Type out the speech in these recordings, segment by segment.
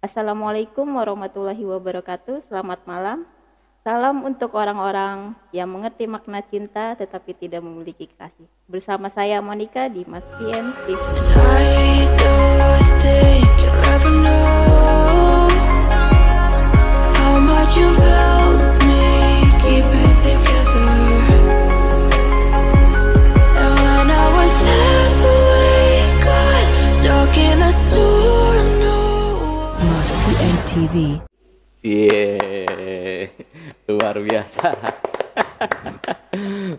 Assalamualaikum warahmatullahi wabarakatuh. Selamat malam. Salam untuk orang-orang yang mengerti makna cinta tetapi tidak memiliki kasih. Bersama saya Monica di Mas PM TV. I don't think you'll ever know how much you've helped me keep it together. And when I was half awake, got stuck in a storm. No. Mas PM TV. Luar biasa.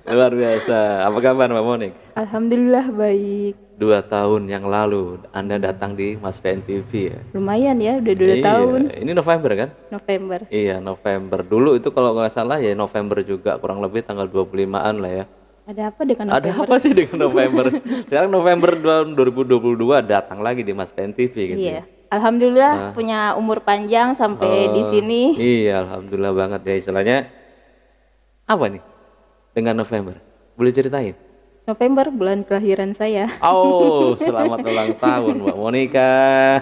Luar biasa. Apa kabar Mbak Monik? Alhamdulillah baik. 2 tahun yang lalu Anda datang di Mas PM TV ya? Lumayan ya, udah 2 Iya, tahun. Ini November kan? November. Iya, November. Dulu itu kalau nggak salah ya November juga, kurang lebih tanggal 25-an lah ya. Ada apa dengan Ada November? apa sih dengan November? Sekarang November 2022 datang lagi di Mas PM TV gitu. Iya. Alhamdulillah punya umur panjang sampai di sini. Iya, alhamdulillah banget ya istilahnya. Apa nih dengan November? Boleh ceritain? November bulan kelahiran saya. Oh, selamat ulang tahun Mbak Monica.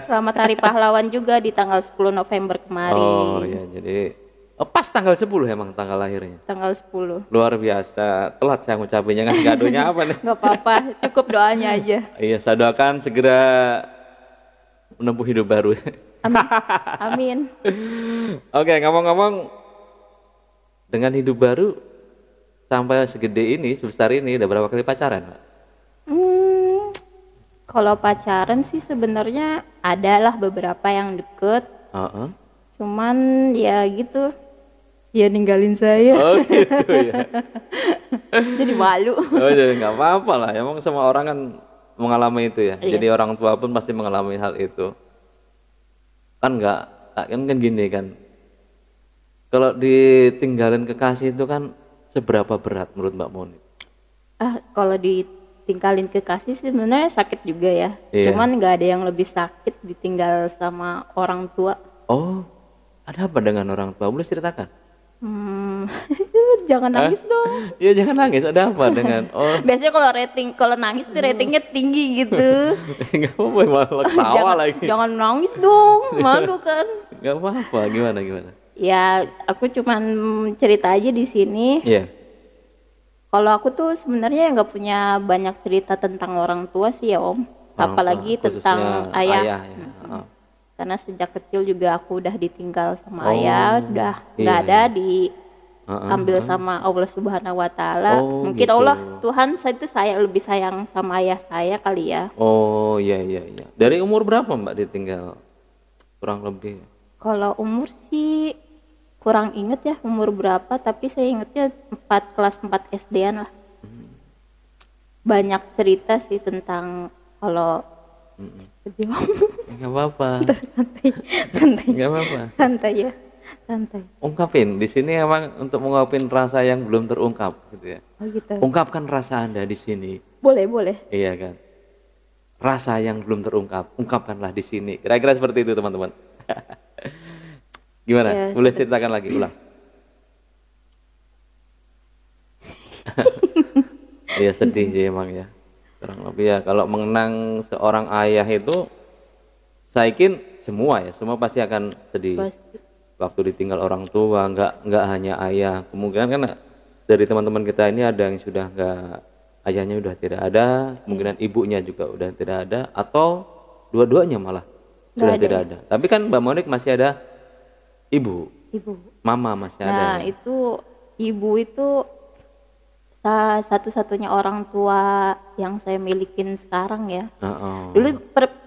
Selamat Hari Pahlawan juga di tanggal 10 November kemarin. Oh ya, jadi pas tanggal 10 emang tanggal lahirnya. Tanggal 10. Luar biasa. Telat saya ngucapinnya, ngasih gadonya apa nih? Nggak apa-apa, cukup doanya aja. Iya, saya doakan segera menempuh hidup baru. Amin. Amin. Oke, ngomong-ngomong dengan hidup baru sampai segede ini, sebesar ini, udah berapa kali pacaran, Mbak? Kalau pacaran sih sebenarnya adalah beberapa yang deket, Heeh. cuman ya gitu, ya ninggalin saya, Oh gitu ya. jadi malu. Oh jadi nggak apa-apa lah. Emang semua orang kan mengalami itu ya. Iya. Jadi orang tua pun pasti mengalami hal itu. Kan nggak, kan gini kan. Kalau ditinggalin kekasih itu kan seberapa berat menurut Mbak Moni? Kalau ditinggalin kekasih sih sebenarnya sakit juga ya. Iya. Cuman nggak ada yang lebih sakit ditinggal sama orang tua. Oh, ada apa dengan orang tua? Boleh ceritakan? Jangan nangis dong. Iya jangan nangis. Ada apa dengan? Oh, Biasanya kalau nangis tuh ratingnya tinggi gitu. nggak apa-apa malah ketawa jangan, lagi. jangan nangis dong, malu kan. Nggak apa-apa. Gimana? Ya, aku cuman cerita aja di sini. Iya. Kalau aku tuh sebenarnya nggak punya banyak cerita tentang orang tua sih ya Om. Orang Apalagi tua, tentang khususnya ayah. ya. Oh. Karena sejak kecil juga aku udah ditinggal sama Oh, ayah, udah nggak iya. ada diambil sama Allah Subhanahu Wa Taala. Oh, Mungkin gitu. Allah Tuhan saya itu lebih sayang sama ayah saya kali ya. Oh iya. Dari umur berapa Mbak ditinggal? Kurang lebih. Kalau umur sih kurang inget ya umur berapa, tapi saya ingetnya kelas 4 SD-an lah. Banyak cerita sih tentang kalau sedih. Nggak apa-apa. santai Nggak apa-apa. santai ya, santai. Ungkapin. Di sini emang untuk mengungkapin rasa yang belum terungkap, gitu ya. Oh gitu. Ungkapkan rasa Anda di sini. Boleh. Iya kan. Rasa yang belum terungkap, ungkapkanlah di sini. Kira-kira seperti itu teman-teman. Gimana? Ya, Boleh ceritakan lagi, ulang. Iya sedih sih emang ya. Kurang lebih ya. Kalau mengenang seorang ayah itu, saya yakin semua pasti akan sedih. Pasti. Waktu ditinggal orang tua, nggak hanya ayah. Kemungkinan kan dari teman-teman kita ini ada yang sudah ayahnya udah tidak ada, kemungkinan ibunya juga udah tidak ada, atau dua-duanya malah sudah tidak ada. Tapi kan Mbak Monik masih ada ibu, mama masih ada. Nah itu ibu itu satu-satunya orang tua yang saya milikin sekarang ya. Dulu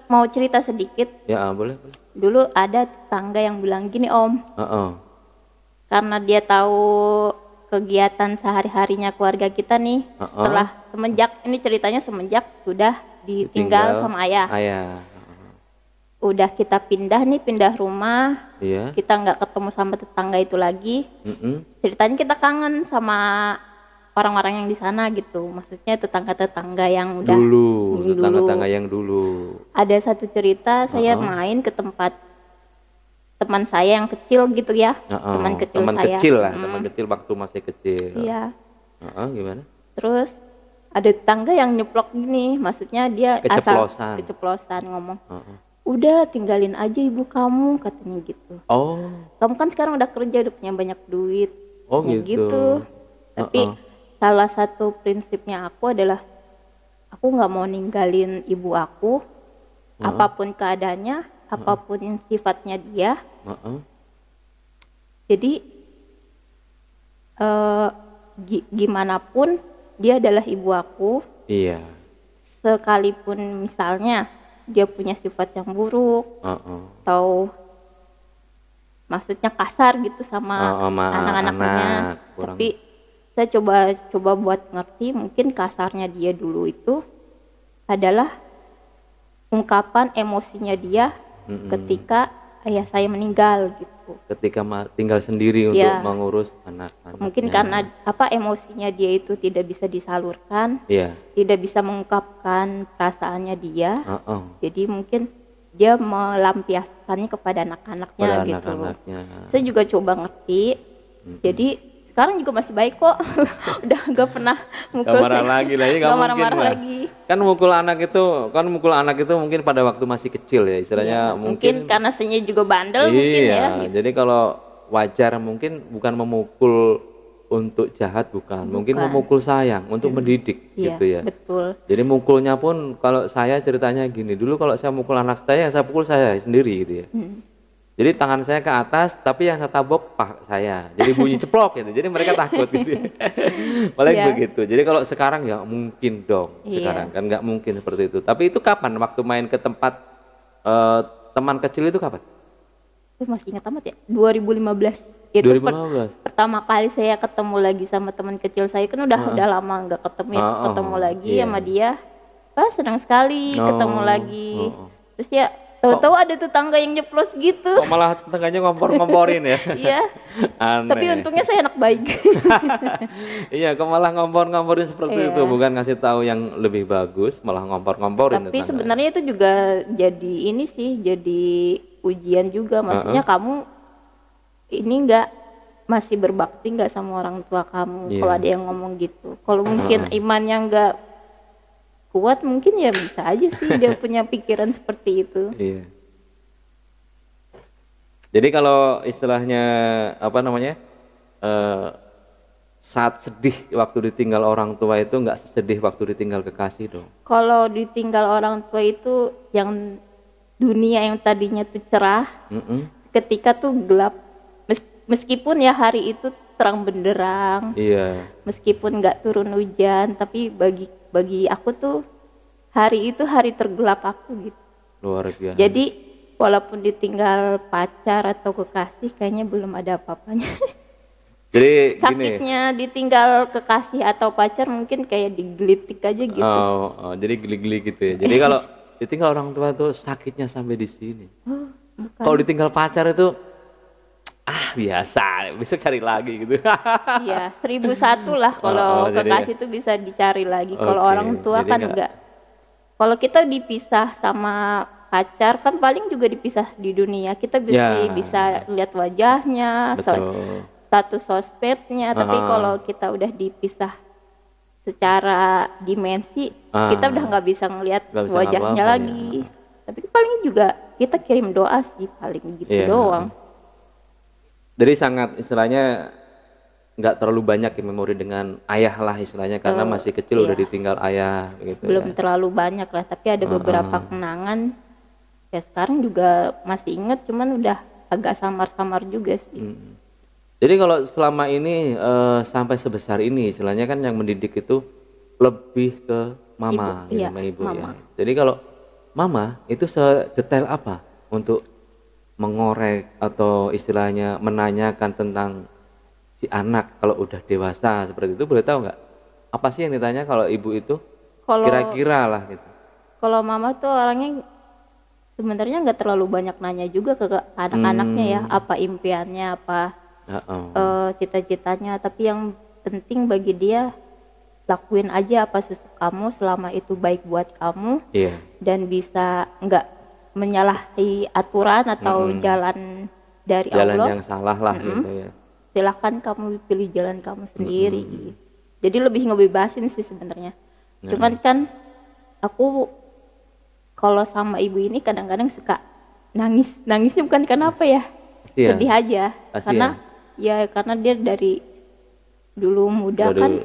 mau cerita sedikit. Ya boleh. Dulu ada tetangga yang bilang gini Om, karena dia tahu kegiatan sehari-harinya keluarga kita nih, ceritanya semenjak sudah ditinggal sama ayah. Udah kita pindah rumah, Iya. kita nggak ketemu sama tetangga itu lagi. Ceritanya kita kangen sama orang-orang yang di sana gitu, maksudnya tetangga-tetangga yang udah tetangga-tetangga yang dulu. Ada satu cerita saya main ke tempat teman saya yang kecil gitu ya, teman kecil saya. Teman kecil waktu masih kecil. Iya. Gimana? Terus ada tetangga yang nyeplok gini, maksudnya dia Keceplosan. keceplosan ngomong. udah tinggalin aja ibu kamu, katanya gitu. Oh, Kamu kan sekarang udah kerja, udah punya banyak duit. oh Ya gitu. Tapi Heeh. salah satu prinsipnya aku adalah aku nggak mau ninggalin ibu aku, apapun keadaannya, apapun sifatnya dia. Heeh. Jadi gimana pun dia adalah ibu aku, Iya. sekalipun misalnya dia punya sifat yang buruk Heeh. atau maksudnya kasar gitu sama Sama anak-anaknya, anak, kurang. tapi saya coba buat ngerti mungkin kasarnya dia dulu itu adalah ungkapan emosinya dia ketika ayah saya meninggal gitu. Ketika tinggal sendiri untuk Iya. mengurus anak-anaknya. Mungkin karena emosinya dia itu tidak bisa disalurkan, Iya. tidak bisa mengungkapkan perasaannya dia. Heeh. Jadi mungkin dia melampiaskannya kepada anak-anaknya Pada gitu. anak-anaknya. Saya juga coba ngerti. Jadi sekarang juga masih baik kok. Udah nggak pernah mukul Gak marah saya. lagi lah, ya Nggak nggak mungkin marah-marah lah. lagi. Kan mukul anak itu mungkin pada waktu masih kecil ya, istilahnya Iya, mungkin karena saya juga bandel iya, mungkin ya. Gitu. jadi kalau wajar mungkin bukan memukul untuk jahat, bukan. Mungkin memukul sayang untuk mendidik Iya, gitu ya. betul. Jadi mukulnya pun kalau saya ceritanya gini, dulu kalau saya mukul anak saya pukul saya sendiri gitu ya. Jadi tangan saya ke atas, tapi yang saya tabok paha saya. Jadi bunyi ceplok gitu. Jadi mereka takut gitu. Paling Iya. begitu. Jadi kalau sekarang ya mungkin dong. Iya. Sekarang kan nggak mungkin seperti itu. Tapi itu kapan? Waktu main ke tempat teman kecil itu kapan? Saya masih ingat amat ya. 2015. Itu 2015. pertama kali saya ketemu lagi sama teman kecil saya, kan udah lama nggak ketemu ya. Ketemu lagi iya. sama dia. Wah, senang sekali ketemu lagi. Terus ya tahu-tahu ada tetangga yang nyeplos gitu. Kok malah tetangganya ngompor-ngomporin ya? Iya. Aneh. Tapi untungnya saya anak baik. Iya, kok malah ngompor-ngomporin seperti Iya. itu, bukan ngasih tahu yang lebih bagus, malah ngompor-ngomporin. Tapi tetangga. sebenarnya itu juga jadi ini sih, jadi ujian juga. Maksudnya kamu ini nggak masih berbakti nggak sama orang tua kamu. Iya. Kalau ada yang ngomong gitu. Kalau mungkin imannya nggak kuat, mungkin ya bisa aja sih dia punya pikiran seperti itu. Iya. Jadi kalau istilahnya apa namanya, saat sedih waktu ditinggal orang tua itu nggak sesedih waktu ditinggal kekasih dong. Kalau ditinggal orang tua itu yang dunia yang tadinya tuh cerah, ketika tuh gelap. Meskipun ya hari itu terang benderang, Iya. meskipun nggak turun hujan, tapi bagi aku tuh hari itu hari tergelap aku gitu. Luar biasa. Jadi walaupun ditinggal pacar atau kekasih, kayaknya belum ada apa-apanya. Jadi gini. Sakitnya ditinggal kekasih atau pacar mungkin kayak digelitik aja gitu. Jadi geli-geli gitu ya. Jadi kalau ditinggal orang tua tuh sakitnya sampai di sini. Bukan. Kalau ditinggal pacar itu biasa, besok cari lagi gitu. Iya, 1001 lah kalau jadi- kekasih itu bisa dicari lagi. Kalau Oke, orang tua jadi kan nggak- enggak. Kalau kita dipisah sama pacar kan paling juga dipisah di dunia. Kita Ya. bisa lihat wajahnya, Betul. status sosmednya. Tapi kalau kita udah dipisah secara dimensi, kita udah nggak bisa ngelihat Nggak bisa wajahnya ngapa-apa, lagi. Tapi paling juga kita kirim doa sih, paling gitu Iya. doang. Jadi sangat istilahnya nggak terlalu banyak ya memori dengan ayah lah istilahnya, karena masih kecil udah iya. ditinggal ayah gitu Belum ya. terlalu banyak lah, tapi ada beberapa kenangan. Ya sekarang juga masih inget, cuman udah agak samar-samar juga sih. Jadi kalau selama ini sampai sebesar ini istilahnya kan yang mendidik itu lebih ke mama, Ibu, gitu, iya, sama ibu mama. ya. Jadi kalau mama itu sedetail apa untuk mengorek atau istilahnya menanyakan tentang si anak kalau udah dewasa seperti itu, boleh tahu nggak? Apa sih yang ditanya kalau ibu itu? Kalau Kira-kira lah gitu. kalau mama tuh orangnya sebenarnya nggak terlalu banyak nanya juga ke anak-anaknya ya, apa impiannya, apa cita-citanya. Tapi yang penting bagi dia, lakuin aja apa sesuka kamu selama itu baik buat kamu Iya. dan bisa nggak menyalahi aturan atau jalan dari Jalan Allah. yang salah lah gitu ya. Silahkan kamu pilih jalan kamu sendiri. Jadi lebih ngebebasin sih sebenarnya. Cuman kan aku kalau sama ibu ini kadang-kadang suka nangis. Nangisnya bukan karena apa ya? Kasihan. Sedih aja. Kasihan. Karena dia dari dulu muda kan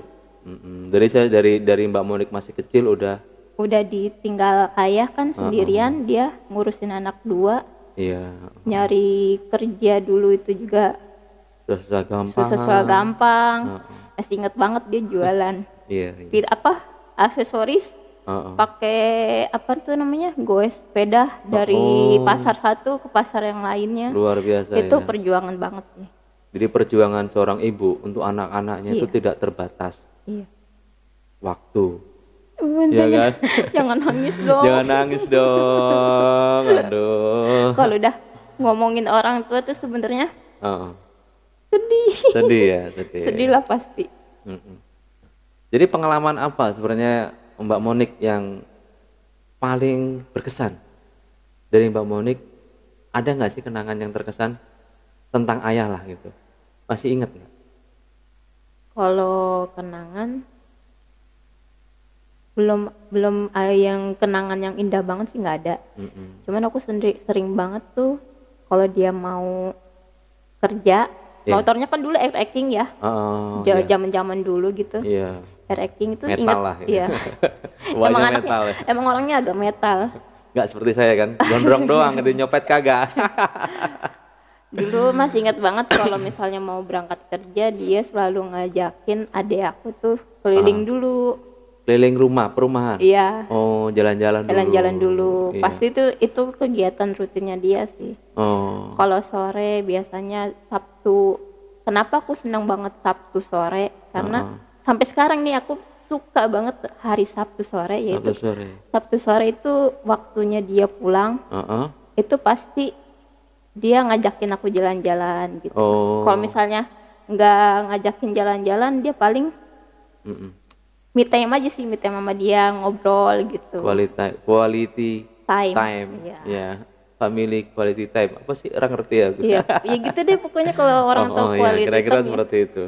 dari Mbak Monik masih kecil udah ditinggal ayah kan sendirian, dia ngurusin anak 2. iya, Nyari kerja dulu itu juga susah gampang. Masih inget banget dia jualan iya. aksesoris, pakai apa tuh namanya, goes sepeda dari pasar satu ke pasar yang lainnya. Luar biasa Itu ya. perjuangan banget sih. Jadi perjuangan seorang ibu untuk anak-anaknya itu tidak terbatas Iya. waktu. Iya kan? Jangan nangis dong. Jangan nangis dong. Aduh. Kalau udah ngomongin orang tua tuh sebenarnya sedih. Sedih ya, sedih. Sedih lah pasti. Jadi pengalaman apa sebenarnya Mbak Monik yang paling berkesan dari Mbak Monik? Ada nggak sih kenangan yang terkesan tentang ayah lah gitu? Masih ingat nggak? Kalau kenangan belum yang kenangan yang indah banget sih nggak ada. Cuman aku sering banget tuh kalau dia mau kerja, motornya kan dulu air acting ya, zaman dulu gitu. Iya. Air acting itu Metal ingat lah, ya. iya. Wajah emang metal ya. emang orangnya agak metal. Nggak seperti saya kan, gondrong doang gitu, nyopet kagak. Dulu masih ingat banget kalau misalnya mau berangkat kerja, dia selalu ngajakin adik aku tuh keliling dulu. Keliling perumahan. Iya. Oh, jalan-jalan dulu. Iya. Pasti itu kegiatan rutinnya dia sih. Oh. Kalau sore biasanya Sabtu. Kenapa aku senang banget Sabtu sore? Karena sampai sekarang nih aku suka banget hari Sabtu sore, yaitu Sabtu sore itu waktunya dia pulang. Itu pasti dia ngajakin aku jalan-jalan gitu. Kalau misalnya nggak ngajakin jalan-jalan, dia paling me time aja sih, me time sama dia, ngobrol gitu. Quality time. Iya. Ya, family quality time. Apa sih, orang ngerti ya? Iya, ya gitu deh pokoknya kalau orang tahu quality kira-kira time. seperti itu.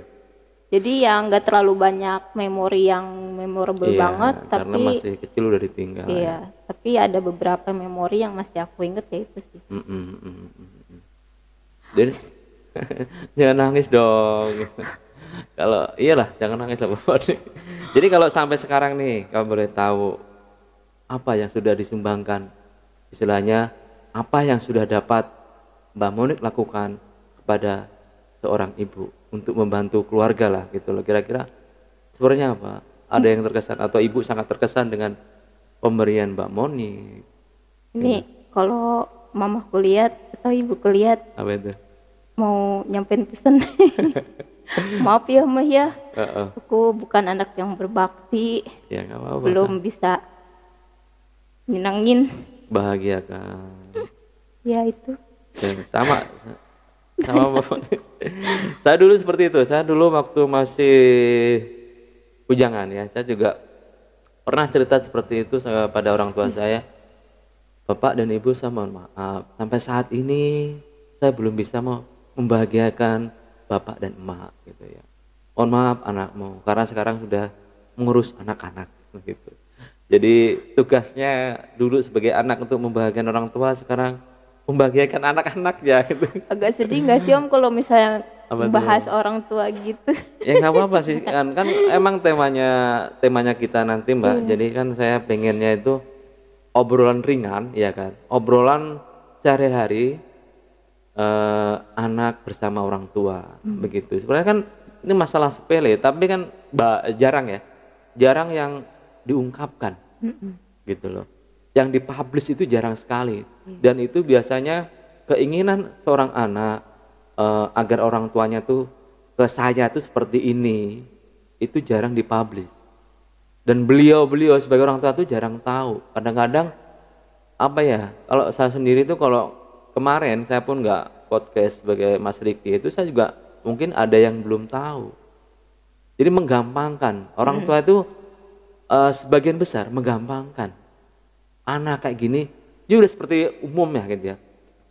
Jadi ya nggak terlalu banyak memori yang memorable banget, karena tapi masih kecil udah ditinggal. iya, tapi ada beberapa memori yang masih aku inget ya itu sih. Jadi jangan nangis dong. Kalau iyalah, jangan nangis lah Bapak. Jadi kalau sampai sekarang nih, kamu boleh tahu apa yang sudah disumbangkan, istilahnya apa yang sudah dapat Mbak Monik lakukan kepada seorang ibu untuk membantu keluarga lah gitu loh. Kira-kira sebenarnya apa? Ada yang terkesan atau ibu sangat terkesan dengan pemberian Mbak Monik? Ini kalau mamaku lihat atau ibuku lihat, Apa itu? mau nyampein pesan. Maaf ya Mah ya, aku bukan anak yang berbakti, Ya nggak apa-apa. belum bisa nyenengin. Bahagia kan? Ya itu. Ya, sama Bapak. Saya dulu seperti itu. Saya dulu waktu masih bujangan ya, saya juga pernah cerita seperti itu pada orang tua saya. Bapak dan Ibu, saya mohon maaf, sampai saat ini saya belum bisa membahagiakan Bapak dan Emak gitu ya. Mohon maaf anakmu, karena sekarang sudah mengurus anak-anak gitu. Jadi tugasnya dulu sebagai anak untuk membahagiakan orang tua, sekarang membahagiakan anak-anak ya gitu. Agak sedih nggak sih Om kalau misalnya bahas orang tua gitu? Ya nggak apa-apa sih, kan emang temanya kita nanti Mbak. Jadi kan saya pengennya itu obrolan ringan ya kan, obrolan sehari-hari anak bersama orang tua begitu. Sebenarnya kan ini masalah sepele, tapi kan jarang yang diungkapkan gitu loh. Yang dipublish itu jarang sekali, dan itu biasanya keinginan seorang anak agar orang tuanya tuh ke saya tuh seperti ini, itu jarang dipublish. Dan beliau sebagai orang tua tuh jarang tahu. Kadang-kadang apa ya, kalau saya sendiri tuh, kalau kemarin saya pun nggak podcast sebagai Mas Riki, itu saya juga mungkin ada yang belum tahu. Jadi menggampangkan orang tua itu, sebagian besar menggampangkan anak kayak gini, dia udah seperti umum ya gitu ya.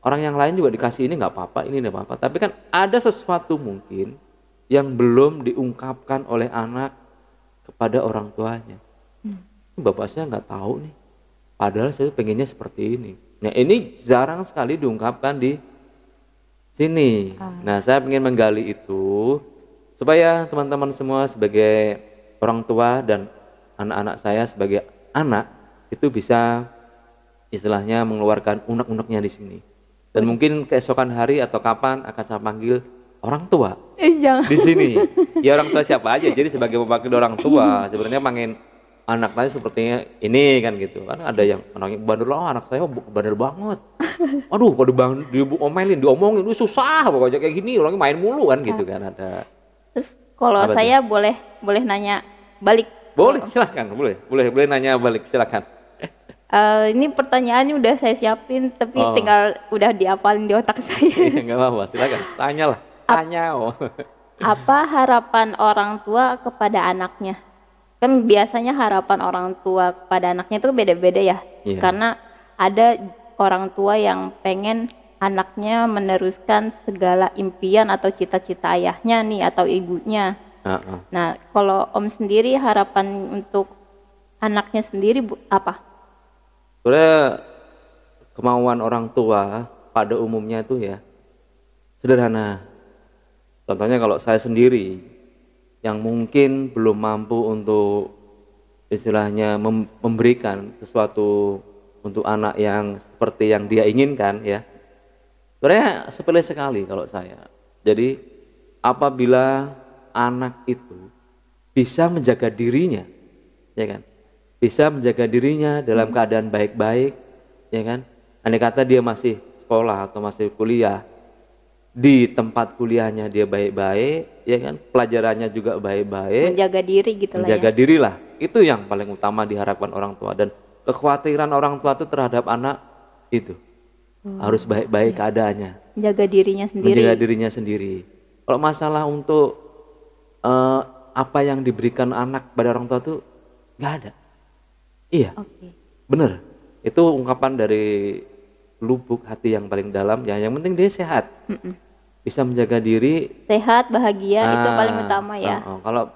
Orang yang lain juga dikasih ini nggak apa-apa, ini nggak apa-apa. Tapi kan ada sesuatu mungkin yang belum diungkapkan oleh anak kepada orang tuanya. Bapak saya nggak tahu nih padahal saya pengennya seperti ini. Nah ini jarang sekali diungkapkan di sini. Nah saya ingin menggali itu supaya teman-teman semua sebagai orang tua dan anak-anak saya sebagai anak itu bisa istilahnya mengeluarkan unek-uneknya di sini. Dan mungkin keesokan hari atau kapan akan saya panggil orang tua Jangan. di sini. Ya orang tua siapa aja. Jadi sebagai mewakili orang tua sebenarnya pengen anak tadi sepertinya ini kan gitu. Kan ada yang anaknya bandel, anak saya bandel banget. Aduh kalau diomongin itu susah pokoknya kayak gini, orangnya main mulu kan gitu kan ada. Terus kalau Apa saya boleh nanya balik. Boleh silakan, boleh nanya balik silakan. Ini pertanyaannya udah saya siapin tapi tinggal udah dihafalin di otak saya. Enggak apa-apa, silakan. Tanyalah. Apa harapan orang tua kepada anaknya? Kan biasanya harapan orang tua kepada anaknya itu beda-beda ya. Iya. Karena ada orang tua yang pengen anaknya meneruskan segala impian atau cita-cita ayahnya nih atau ibunya. Nah, kalau Om sendiri harapan untuk anaknya sendiri apa? Sebenarnya kemauan orang tua pada umumnya itu ya sederhana. Contohnya kalau saya sendiri yang mungkin belum mampu untuk istilahnya memberikan sesuatu untuk anak yang seperti yang dia inginkan ya. Sebenarnya sepele sekali kalau saya. Jadi apabila anak itu bisa menjaga dirinya, ya kan? Bisa menjaga dirinya dalam keadaan baik-baik, ya kan? Andai kata dia masih sekolah atau masih kuliah, di tempat kuliahnya dia baik-baik, ya kan? Pelajarannya juga baik-baik. Menjaga diri gitu lah ya. Menjaga diri lah. Itu yang paling utama diharapkan orang tua dan kekhawatiran orang tua itu terhadap anak itu harus baik-baik keadaannya. Menjaga dirinya sendiri. Menjaga dirinya sendiri. Kalau masalah untuk apa yang diberikan anak pada orang tua itu nggak ada. Iya, bener. Itu ungkapan dari lubuk hati yang paling dalam. Ya, yang penting dia sehat, bisa menjaga diri, sehat, bahagia itu paling utama ya. Kalau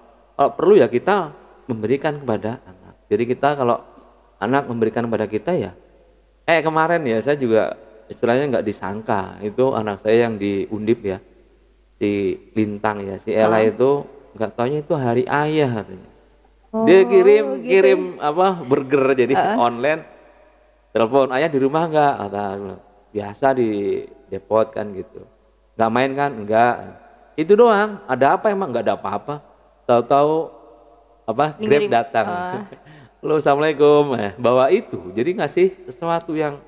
perlu ya kita memberikan kepada anak. Jadi kita kalau anak memberikan kepada kita ya, kemarin ya saya juga istilahnya nggak disangka itu anak saya yang di Undip ya, si Lintang ya, si Ella itu nggak taunya itu hari ayah katanya. Dia kirim apa burger jadi online, telepon ayah di rumah nggak, kata biasa di depot kan gitu, nggak main kan, enggak, itu doang. Ada apa emang? Nggak ada apa-apa, tahu-tahu apa Grab datang. Halo assalamualaikum, bawa itu, jadi ngasih sesuatu yang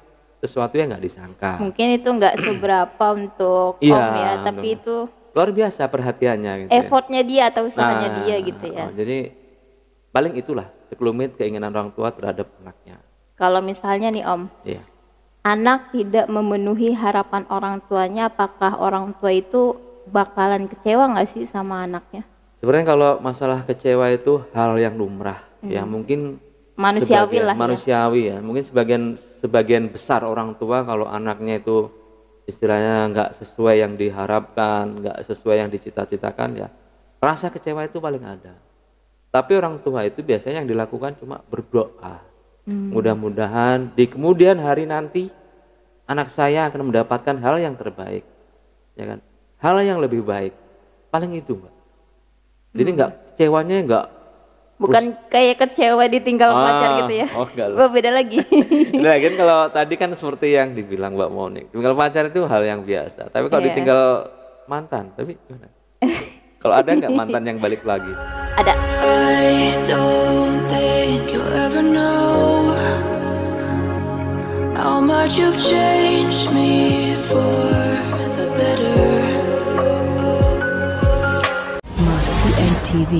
nggak disangka. Mungkin itu nggak seberapa untuk Om ya, tapi itu luar biasa perhatiannya gitu effortnya dia atau usahanya dia gitu ya. Jadi paling itulah sekelumit keinginan orang tua terhadap anaknya. Kalau misalnya nih Om, anak tidak memenuhi harapan orang tuanya, apakah orang tua itu bakalan kecewa nggak sih sama anaknya? Sebenarnya kalau masalah kecewa itu hal yang lumrah, ya mungkin manusiawi lah. Manusiawi ya. Mungkin sebagian besar orang tua kalau anaknya itu istilahnya nggak sesuai yang diharapkan, nggak sesuai yang dicita-citakan ya, rasa kecewa itu paling ada. Tapi orang tua itu biasanya yang dilakukan cuma berdoa. Mudah-mudahan di kemudian hari nanti anak saya akan mendapatkan hal yang terbaik, ya kan? Hal yang lebih baik. Paling itu, Mbak. Jadi nggak kecewanya nggak. Bukan kayak kecewa ditinggal pacar gitu ya. Beda lagi. Nah, kan kalau tadi kan seperti yang dibilang Mbak Monik, tinggal pacar itu hal yang biasa. Tapi kalau ditinggal mantan, tapi gimana? Kalau ada nggak mantan yang balik lagi? Ada. I don't think you'll ever know how much you've changed me for the better. Mas PN TV.